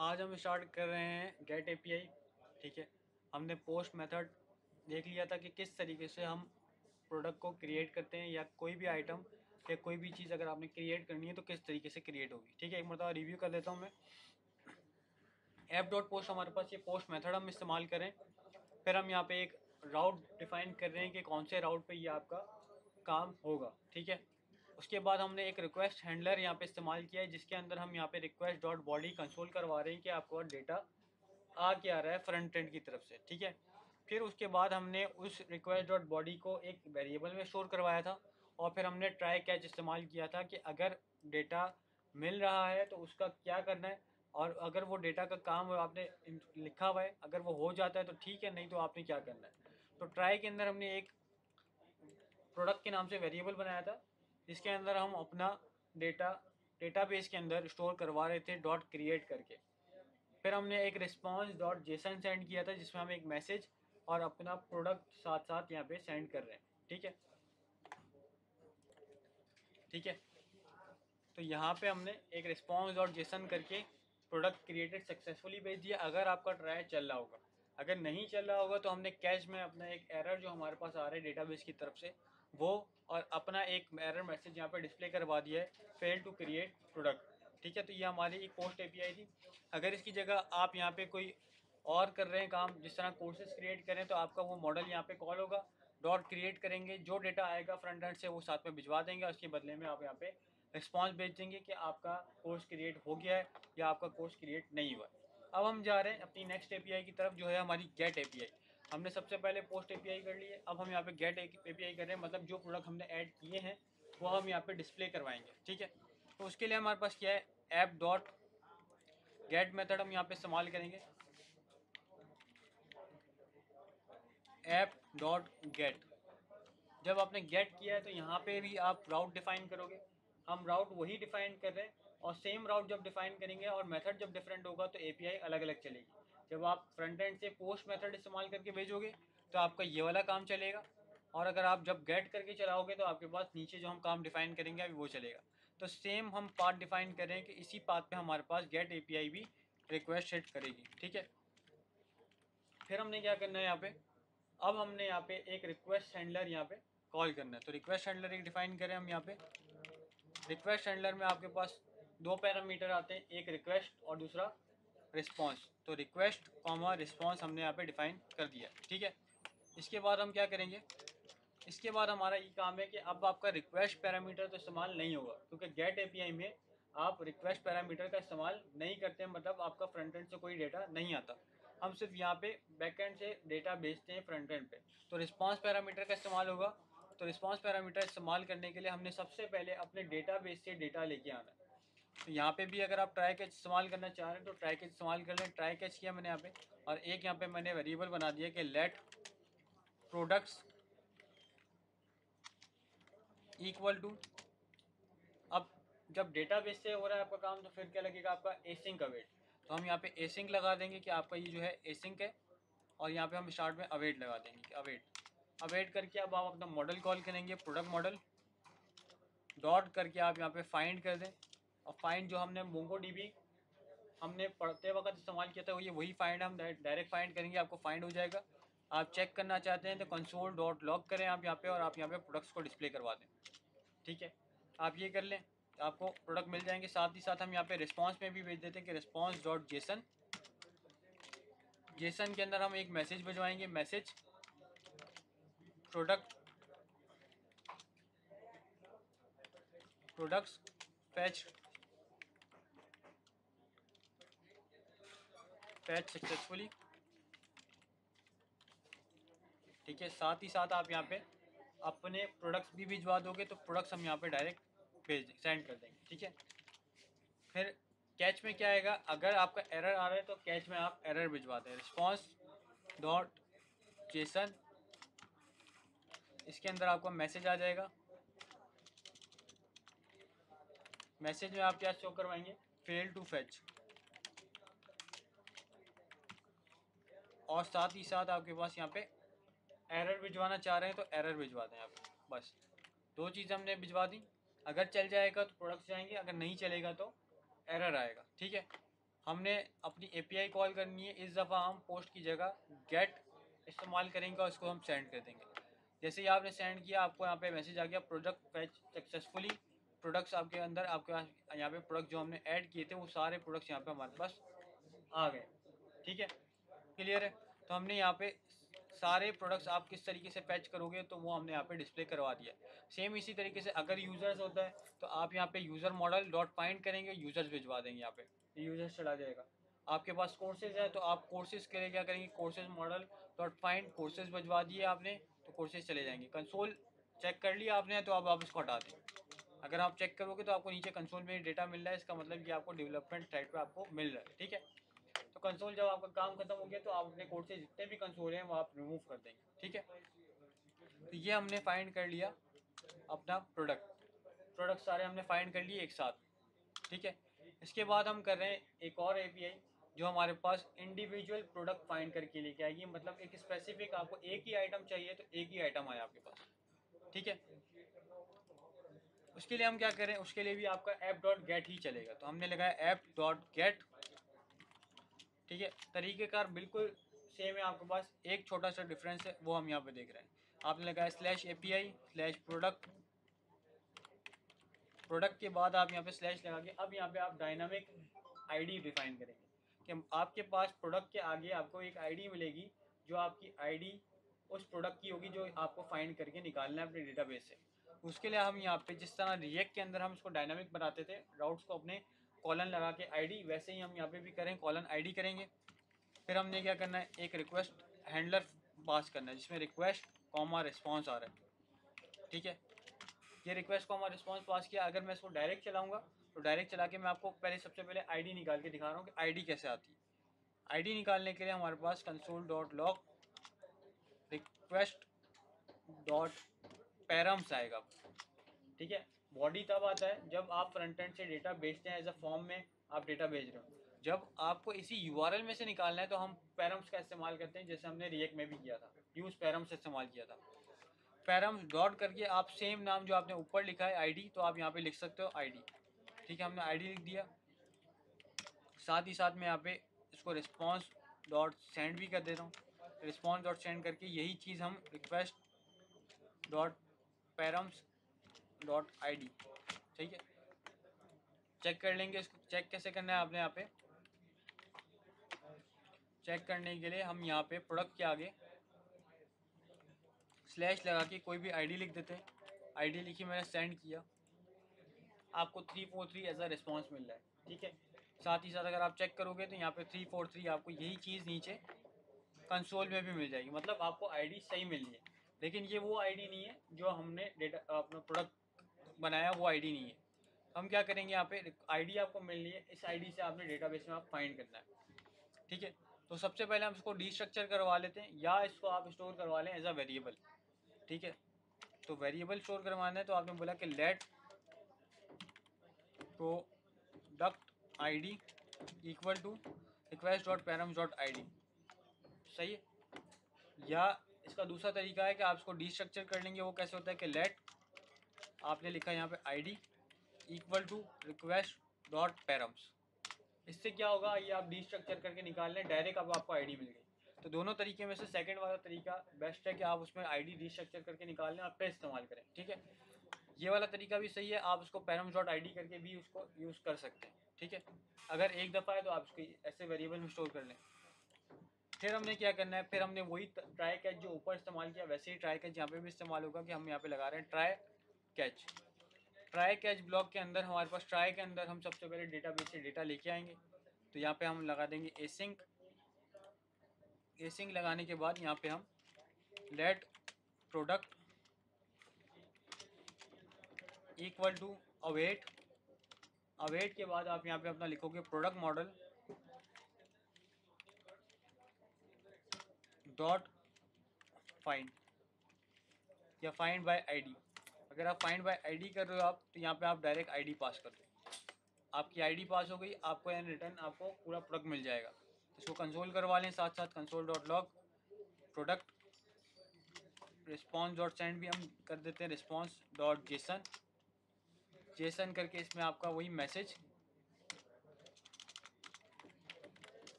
आज हम स्टार्ट कर रहे हैं गेट एपीआई। ठीक है, हमने पोस्ट मेथड देख लिया था कि किस तरीके से हम प्रोडक्ट को क्रिएट करते हैं, या कोई भी आइटम या कोई भी चीज़ अगर आपने क्रिएट करनी है तो किस तरीके से क्रिएट होगी। ठीक है, एक मरतबा रिव्यू कर देता हूँ मैं। ऐप डॉट पोस्ट हमारे पास ये पोस्ट मेथड हम इस्तेमाल करें। फिर हम यहाँ पे एक राउट डिफाइन कर रहे हैं कि कौन से राउट पे ये आपका काम होगा। ठीक है, उसके बाद हमने एक रिक्वेस्ट हैंडलर यहाँ पे इस्तेमाल किया है, जिसके अंदर हम यहाँ पे रिक्वेस्ट डॉट बॉडी कंसोल करवा रहे हैं कि आपको डेटा आ क्या रहा है फ्रंट एंड की तरफ से। ठीक है, फिर उसके बाद हमने उस रिक्वेस्ट डॉट बॉडी को एक वेरिएबल में स्टोर करवाया था, और फिर हमने ट्राई कैच इस्तेमाल किया था कि अगर डेटा मिल रहा है तो उसका क्या करना है, और अगर वो डेटा का काम आपने लिखा हुआ है, अगर वो हो जाता है तो ठीक है, नहीं तो आपने क्या करना है। तो ट्राई के अंदर हमने एक प्रोडक्ट के नाम से वेरिएबल बनाया था, जिसके अंदर हम अपना डेटा डेटाबेस के अंदर स्टोर करवा रहे थे डॉट क्रिएट करके। फिर हमने एक रिस्पॉन्स डॉट जेसन सेंड किया था, जिसमें हम एक मैसेज और अपना प्रोडक्ट साथ साथ यहाँ पे सेंड कर रहे हैं। ठीक है, ठीक है। तो यहाँ पे हमने एक रिस्पॉन्स डॉट जेसन करके प्रोडक्ट क्रिएटेड सक्सेसफुली भेज दिया, अगर आपका ट्रायल चल रहा होगा। अगर नहीं चल रहा होगा तो हमने कैश में अपना एक एरर जो हमारे पास आ रहा है डेटाबेस की तरफ से वो, और अपना एक एरर मैसेज यहाँ पे डिस्प्ले करवा दिया है, फेल टू क्रिएट प्रोडक्ट। ठीक है, तो ये हमारी एक पोस्ट एपीआई थी। अगर इसकी जगह आप यहाँ पे कोई और कर रहे हैं काम, जिस तरह कोर्सेज क्रिएट करें, तो आपका वो मॉडल यहाँ पे कॉल होगा, डॉट क्रिएट करेंगे, जो डेटा आएगा फ्रंट एंड से वो साथ में भिजवा देंगे, और उसके बदले में आप यहाँ पे रिस्पॉन्स भेज देंगे कि आपका कोर्स क्रिएट हो गया है या आपका कोर्स क्रिएट नहीं हुआ। अब हम जा रहे हैं अपनी नेक्स्ट एपीआई की तरफ, जो है हमारी गेट एपीआई। हमने सबसे पहले पोस्ट एपीआई कर ली है, अब हम यहाँ पे गेट एपीआई कर रहे हैं, मतलब जो प्रोडक्ट हमने ऐड किए हैं वो हम यहाँ पे डिस्प्ले करवाएंगे। ठीक है, तो उसके लिए हमारे पास क्या है, ऐप डॉट गेट मेथड हम यहाँ पे इस्तेमाल करेंगे। ऐप डॉट गेट, जब आपने गेट किया है तो यहाँ पे भी आप राउट डिफाइन करोगे। हम राउट वही डिफाइन कर रहे हैं, और सेम राउट जब डिफाइन करेंगे और मेथड जब डिफरेंट होगा तो एपीआई अलग अलग चलेगी। जब आप फ्रंट एंड से पोस्ट मेथड इस्तेमाल करके भेजोगे तो आपका ये वाला काम चलेगा, और अगर आप जब गेट करके चलाओगे तो आपके पास नीचे जो हम काम डिफाइन करेंगे अभी वो चलेगा। तो सेम हम पाथ डिफाइन कर रहे हैं कि इसी पाथ पे हमारे पास गेट एपीआई भी रिक्वेस्ट सेट करेगी। ठीक है, फिर हमने क्या करना है यहाँ पे, अब हमने यहाँ पे एक रिक्वेस्ट हैंडलर यहाँ पे कॉल करना है। तो रिक्वेस्ट हैंडलर एक डिफाइन करें हम यहाँ पे। रिक्वेस्ट हैंडलर में आपके पास दो पैरामीटर आते हैं, एक रिक्वेस्ट और दूसरा रिस्पॉन्स। तो रिक्वेस्ट कॉमा रिस्पॉन्स हमने यहाँ पे डिफाइन कर दिया। ठीक है, इसके बाद हम क्या करेंगे, इसके बाद हमारा ये काम है कि अब आपका रिक्वेस्ट पैरामीटर तो इस्तेमाल नहीं होगा, क्योंकि गेट एपीआई में आप रिक्वेस्ट पैरामीटर का इस्तेमाल नहीं करते हैं, मतलब आपका फ्रंट एंड से कोई डेटा नहीं आता। हम सिर्फ यहाँ पे बैक एंड से डेटा भेजते हैं फ्रंट एंड पे। तो रिस्पॉन्स पैरामीटर का इस्तेमाल होगा। तो रिस्पॉन्स पैरामीटर इस्तेमाल करने के लिए हमने सबसे पहले अपने डेटा बेस से डेटा लेके आना है। तो यहाँ पे भी अगर आप ट्राई कैच इस्तेमाल करना चाह रहे हैं तो ट्राई कैच इस्तेमाल कर लें। ट्राई कैच किया मैंने यहाँ पे, और एक यहाँ पे मैंने वेरिएबल बना दिया कि लेट प्रोडक्ट्स इक्वल टू। अब जब डेटाबेस से हो रहा है आपका काम, तो फिर क्या लगेगा आपका एसिंक अवेट। तो हम यहाँ पे एसिंक लगा देंगे कि आपका ये जो है एसिंक है, और यहाँ पे हम स्टार्ट में अवेट लगा देंगे कि अवेट। अवेट करके अब आप अपना मॉडल कॉल करेंगे, प्रोडक्ट मॉडल डॉट करके आप यहाँ पे फाइंड कर दें। और फाइंड जो हमने मोंगो डीबी हमने पढ़ते वक्त इस्तेमाल किया था, ये वही फाइंड हम डायरेक्ट फाइंड करेंगे, आपको फाइंड हो जाएगा। आप चेक करना चाहते हैं तो कंसोल डॉट लॉग करें आप यहाँ पे, और आप यहाँ पे प्रोडक्ट्स को डिस्प्ले करवा दें। ठीक है, आप ये कर लें, आपको प्रोडक्ट मिल जाएंगे। साथ ही साथ हम यहाँ पे रिस्पॉन्स में भी भेज देते हैं कि रिस्पॉन्स डॉट जेसन, जेसन के अंदर हम एक मैसेज भिजवाएंगे, message product products fetch successfully. ठीक है, साथ ही साथ आप यहाँ पे अपने प्रोडक्ट्स भी भिजवा दोगे तो प्रोडक्ट्स हम यहाँ पे डायरेक्ट भेज सेंड कर देंगे। ठीक है, फिर कैच में क्या आएगा, अगर आपका एरर आ रहा है तो कैच में आप एरर भिजवाते हैं, रिस्पॉन्स डॉट जेसन, इसके अंदर आपको मैसेज आ जाएगा। मैसेज में आप क्या शो करवाएंगे, फेल टू फैच, और साथ ही साथ आपके पास यहाँ पे एरर भिजवाना चाह रहे हैं तो एरर भिजवा दें आप। बस दो चीज़ हमने भिजवा दी। अगर चल जाएगा तो प्रोडक्ट्स जाएंगे, अगर नहीं चलेगा तो एरर आएगा। ठीक है, हमने अपनी API कॉल करनी है, इस दफ़ा हम पोस्ट की जगह गेट इस्तेमाल करेंगे और इसको हम सेंड कर देंगे। जैसे ही आपने सेंड किया, आपको यहाँ पे मैसेज आ गया प्रोडक्ट फैच सक्सेसफुली। प्रोडक्ट्स आपके अंदर, आपके पास यहाँ पे प्रोडक्ट जो हमने ऐड किए थे वो सारे प्रोडक्ट्स यहाँ पे हमारे पास आ गए। ठीक है, क्लियर है। तो हमने यहाँ पे सारे प्रोडक्ट्स आप किस तरीके से फैच करोगे तो वो हमने यहाँ पे डिस्प्ले करवा दिया। सेम इसी तरीके से अगर यूज़र्स होता है तो आप यहाँ पे यूज़र मॉडल डॉट फाइंड करेंगे, यूज़र्स भिजवा देंगे, यहाँ पे यूज़र्स चला जाएगा। आपके पास कोर्सेज है तो आप कोर्सेज के लिए क्या करेंगे, courses model dot find courses भिजवा दिए आपने तो कोर्सेज चले जाएंगे। कंसोल चेक कर लिया आपने तो अब आप इसको हटा दें। अगर आप चेक करोगे तो आपको नीचे कंसोल में डेटा मिल रहा है, इसका मतलब कि आपको डेवलपमेंट साइड पे आपको मिल रहा है। ठीक है, तो कंसोल जब आपका काम खत्म हो गया तो आप अपने कोड से जितने भी कंसोल हैं वो आप रिमूव कर देंगे। ठीक है, तो ये हमने फाइंड कर लिया अपना प्रोडक्ट सारे हमने फाइंड कर लिए एक साथ। ठीक है, इसके बाद हम कर रहे हैं एक और API जो हमारे पास इंडिविजुअल प्रोडक्ट फाइंड करके लेके आएगी। मतलब एक स्पेसिफिक, आपको एक ही आइटम चाहिए तो एक ही आइटम आया आपके पास। ठीक है, उसके लिए हम क्या करें, उसके लिए भी आपका ऐप डॉट गेट ही चलेगा। तो हमने लगाया ऐप डॉट गेट। ठीक है, तरीक़ेकार बिल्कुल सेम है आपके पास, एक छोटा सा डिफरेंस है वो हम यहाँ पे देख रहे हैं। आपने लगाया स्लैश API स्लैश प्रोडक्ट के बाद आप यहाँ पे स्लैश लगा के अब यहाँ पे आप डायनामिक ID डिफाइन करेंगे कि आपके पास प्रोडक्ट के आगे आपको एक ID मिलेगी जो आपकी ID उस प्रोडक्ट की होगी जो आपको फाइंड करके निकालना है अपने डेटाबेस से। उसके लिए हम यहाँ पे जिस तरह रिएक्ट के अंदर हम इसको डायनामिक बनाते थे राउट्स को अपने कॉलन लगा के ID, वैसे ही हम यहाँ पे भी करें, कॉलन ID करेंगे। फिर हमने क्या करना है, एक रिक्वेस्ट हैंडलर पास करना है जिसमें रिक्वेस्ट कॉमा रिस्पॉन्स आ रहा है। ठीक है, ये रिक्वेस्ट कॉमा रिस्पॉन्स पास किया। अगर मैं इसको डायरेक्ट चलाऊंगा तो डायरेक्ट चला के मैं आपको पहले सबसे पहले ID निकाल के दिखा रहा हूँ कि ID कैसे आती है। ID निकालने के लिए हमारे पास console dot log request dot params आएगा। ठीक है, बॉडी तब आता है जब आप फ्रंट एंड से डेटा भेजते हैं, एज अ फॉर्म में आप डेटा भेज रहे हो। जब आपको इसी URL में से निकालना है तो हम पैरम्स का इस्तेमाल करते हैं, जैसे हमने रिएक्ट में भी किया था, यूज़ पैरम्स इस्तेमाल किया था। पैरम्स डॉट करके आप सेम नाम जो आपने ऊपर लिखा है ID, तो आप यहाँ पे लिख सकते हो ID। ठीक है, हमने ID लिख दिया। साथ ही साथ में यहाँ पे इसको रिस्पॉन्स डॉट सेंड भी कर देता हूँ। रिस्पॉन्स डॉट सेंड करके यही चीज़ हम request dot params dot ID, ठीक है, चेक कर लेंगे। इसको चेक कैसे करना है आपने, यहाँ पे चेक करने के लिए हम यहाँ पे प्रोडक्ट के आगे स्लैश लगा के कोई भी ID लिख देते हैं। ID लिखी, मैंने सेंड किया, आपको 343 एज अ रिस्पॉन्स मिल रहा है। ठीक है, साथ ही साथ अगर आप चेक करोगे तो यहाँ पे 343 आपको यही चीज़ नीचे कंसोल में भी मिल जाएगी। मतलब आपको ID सही मिल रही है, लेकिन ये वो ID नहीं है जो हमने डेटा अपना प्रोडक्ट बनाया, वो ID नहीं है। हम क्या करेंगे, यहाँ पे ID आपको मिल रही है, इस ID से आपने डेटाबेस में आप फाइंड करना है। ठीक है, तो सबसे पहले हम इसको डीस्ट्रक्चर करवा लेते हैं या इसको आप स्टोर करवा लें एज अ वेरिएबल। ठीक है, तो वेरिएबल स्टोर करवाना है तो आपने बोला कि let product ID equal to request dot params dot ID। सही है, या इसका दूसरा तरीका है कि आप इसको डीस्ट्रक्चर कर लेंगे। वो कैसे होता है कि लेट, आपने लिखा यहाँ पे ID equal to request dot params. इससे क्या होगा, ये आप डीस्ट्रक्चर करके निकाल लें, डायरेक्ट अब आपको ID मिल गई। तो दोनों तरीके में से सेकंड वाला तरीका बेस्ट है कि आप उसमें ID डीस्ट्रक्चर करके निकाल लें और फिर इस्तेमाल करें। ठीक है, ये वाला तरीका भी सही है, आप उसको पैरम्स डॉट ID करके भी उसको यूज़ कर सकते हैं। ठीक है, अगर एक दफ़ा है तो आप उसको ऐसे वेरिएबल में स्टोर कर लें। फिर हमने क्या करना है, फिर हमने वही ट्राई कैच जो ऊपर इस्तेमाल किया वैसे ही ट्राई कैच यहाँ पे भी इस्तेमाल होगा कि हम यहाँ पे लगा रहे हैं try catch. Try catch block के अंदर हमारे पास ट्राई के अंदर हम सबसे पहले डेटाबेस से डेटा लेके आएंगे। तो यहाँ पे हम लगा देंगे एसिंक। एसिंक लगाने के बाद यहाँ पे हम let product equal to await. Await के बाद आप यहाँ पे अपना लिखोगे प्रोडक्ट मॉडल डॉट फाइंड या फाइंड बाय ID। अगर आप फाइंड बाय ID कर रहे हो आप, तो यहाँ पे आप डायरेक्ट ID पास कर दो, आपकी ID पास हो गई, आपको यानी रिटर्न आपको पूरा प्रोडक्ट मिल जाएगा। इसको कंसोल करवा लें, साथ साथ console dot log product response dot send भी हम कर देते हैं, रिस्पॉन्स डॉट जेसन। जेसन करके इसमें आपका वही मैसेज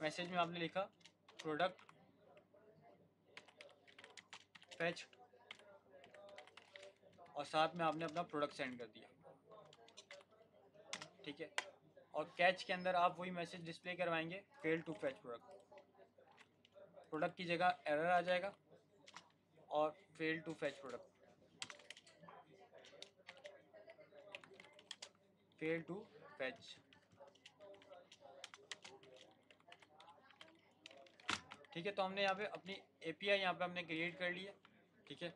मैसेज में आपने लिखा प्रोडक्ट फेच और साथ में आपने अपना प्रोडक्ट सेंड कर दिया, ठीक है। और कैच के अंदर आप वही मैसेज डिस्प्ले करवाएंगे fail to fetch product, product की जगह एरर आ जाएगा और fail to fetch product, fail to fetch, ठीक है। तो हमने यहाँ पे अपनी एपीआई यहाँ पे हमने क्रिएट कर ली है, ठीक है।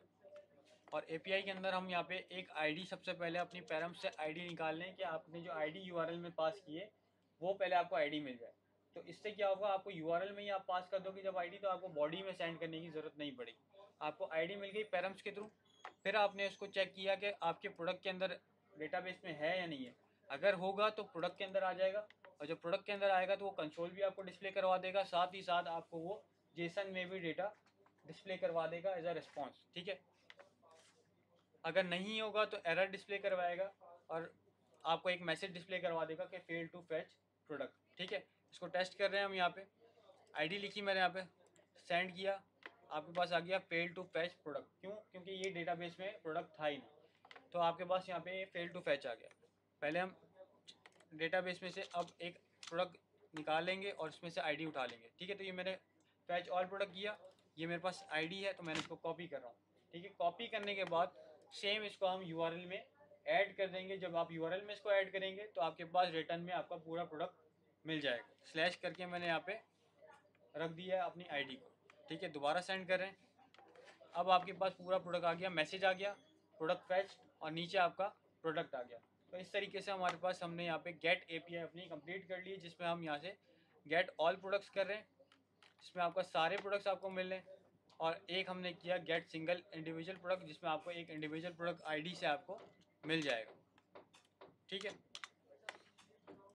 और एपीआई के अंदर हम यहाँ पे एक आईडी सबसे पहले अपनी पैरम से आईडी निकाल लें कि आपने जो आईडी यूआरएल में पास की है वो पहले आपको आईडी मिल जाए। तो इससे क्या होगा, आपको यूआरएल में ही आप पास कर दोगे जब आईडी, तो आपको बॉडी में सेंड करने की ज़रूरत नहीं पड़ेगी। आपको आईडी मिल गई पैरम्स के थ्रू, फिर आपने उसको चेक किया कि आपके प्रोडक्ट के अंदर डेटाबेस में है या नहीं है। अगर होगा तो प्रोडक्ट के अंदर आ जाएगा, और जब प्रोडक्ट के अंदर आएगा तो वो कंसोल भी आपको डिस्प्ले करवा देगा, साथ ही साथ आपको वो जेसन में भी डेटा डिस्प्ले करवा देगा एज अ रिस्पॉन्स, ठीक है। अगर नहीं होगा तो एरर डिस्प्ले करवाएगा और आपको एक मैसेज डिस्प्ले करवा देगा कि फेल टू फेच प्रोडक्ट, ठीक है। इसको टेस्ट कर रहे हैं हम। यहाँ पे आईडी लिखी मैंने, यहाँ पे सेंड किया, आपके पास आ गया फेल टू फेच प्रोडक्ट। क्यों? क्योंकि ये डेटाबेस में प्रोडक्ट था ही नहीं, तो आपके पास यहाँ पे फेल टू फेच आ गया। पहले हम डेटाबेस में से अब एक प्रोडक्ट निकालेंगे और इसमें से आईडी उठा लेंगे, ठीक है। तो ये मैंने फैच ऑल प्रोडक्ट किया, ये मेरे पास आईडी है तो मैंने इसको कॉपी कर रहा हूँ, ठीक है। कॉपी करने के बाद सेम इसको हम यूआरएल में ऐड कर देंगे। जब आप यूआरएल में इसको ऐड करेंगे तो आपके पास रिटर्न में आपका पूरा प्रोडक्ट मिल जाएगा। स्लैश करके मैंने यहाँ पे रख दिया है अपनी आईडी को, ठीक है। दोबारा सेंड कर रहे हैं, अब आपके पास पूरा प्रोडक्ट आ गया, मैसेज आ गया प्रोडक्ट फैच और नीचे आपका प्रोडक्ट आ गया। तो इस तरीके से हमारे पास हमने यहाँ पे गेट एपीआई अपनी कंप्लीट कर ली है, जिसमें हम यहाँ से गेट ऑल प्रोडक्ट्स कर रहे हैं, जिसमें आपका सारे प्रोडक्ट्स आपको मिल रहे हैं। और एक हमने किया गेट सिंगल इंडिविजुअल प्रोडक्ट, जिसमें आपको एक इंडिविजुअल प्रोडक्ट आईडी से आपको मिल जाएगा, ठीक है।